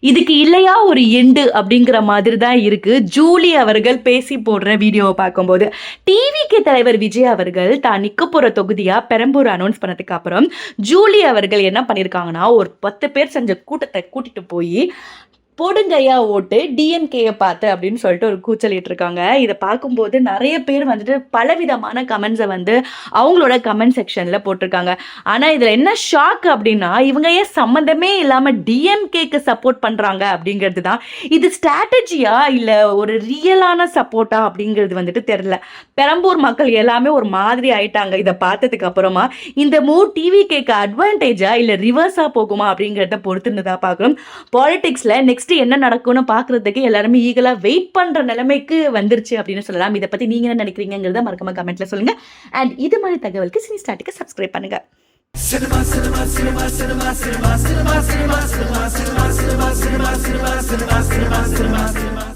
இதுக்கு இல்லையா ஒரு எண்டு அப்படிங்கிற மாதிரி தான் இருக்கு ஜூலி அவர்கள் பேசி போடுற வீடியோவை பார்க்கும்போது. டிவிக்கு தலைவர் விஜய் அவர்கள் தான் நிக்க போற தொகுதியா பெரம்பூர் அனௌன்ஸ் பண்ணதுக்கு அப்புறம் ஜூலி அவர்கள் என்ன பண்ணியிருக்காங்கன்னா, ஒரு 10 பேர் செஞ்ச கூட்டத்தை கூட்டிட்டு போய் போடுங்கய்யா ஓட்டு டிஎம்கேயை பார்த்து அப்படின்னு சொல்லிட்டு ஒரு கூச்சலிட்டு இருக்காங்க. இதை பார்க்கும்போது நிறைய பேர் வந்துட்டு பலவிதமான கமெண்ட்ஸை வந்து அவங்களோட கமெண்ட் செக்ஷன்ல போட்டிருக்காங்க. ஆனா இதுல என்ன ஷாக் அப்படின்னா, இவங்க ஏன் சம்மந்தமே இல்லாம டிஎம்கேக்கு சப்போர்ட் பண்றாங்க அப்படிங்கிறது தான். இது ஸ்ட்ராட்டஜியா இல்ல ஒரு ரியலான சப்போர்ட்டா அப்படிங்கிறது வந்துட்டு தெரியல. பெரம்பூர் மக்கள் எல்லாமே ஒரு மாதிரி ஆயிட்டாங்க இதை பார்த்ததுக்கு அப்புறமா. இந்த மூவ் டிவிகேக்கு அட்வான்டேஜா இல்ல ரிவர்ஸா போகுமா அப்படிங்கிறத பொறுத்துன்னு தான் பார்க்கணும். பாலிடிக்ஸ்ல நெக்ஸ்ட் என்ன நடக்கும்னு பாக்குறதுக்கு எல்லாருமே ஈகலா வெயிட் பண்ற நிலைமைக்கு வந்துருச்சு அப்படின்னு சொல்லலாம். இதை பத்தி நீங்க என்ன நினைக்கிறீங்கிறத மறக்காம கமெண்ட்ல சொல்லுங்க. அண்ட் இது மாதிரி தகவலுக்கு சினி ஸ்டார்ட்டுக்கு சப்ஸ்கிரைப் பண்ணுங்க. Cinema, cinema, cinema, cinema, cinema, cinema, cinema, cinema, cinema, cinema, cinema, cinema, cinema, cinema, cinema, cinema.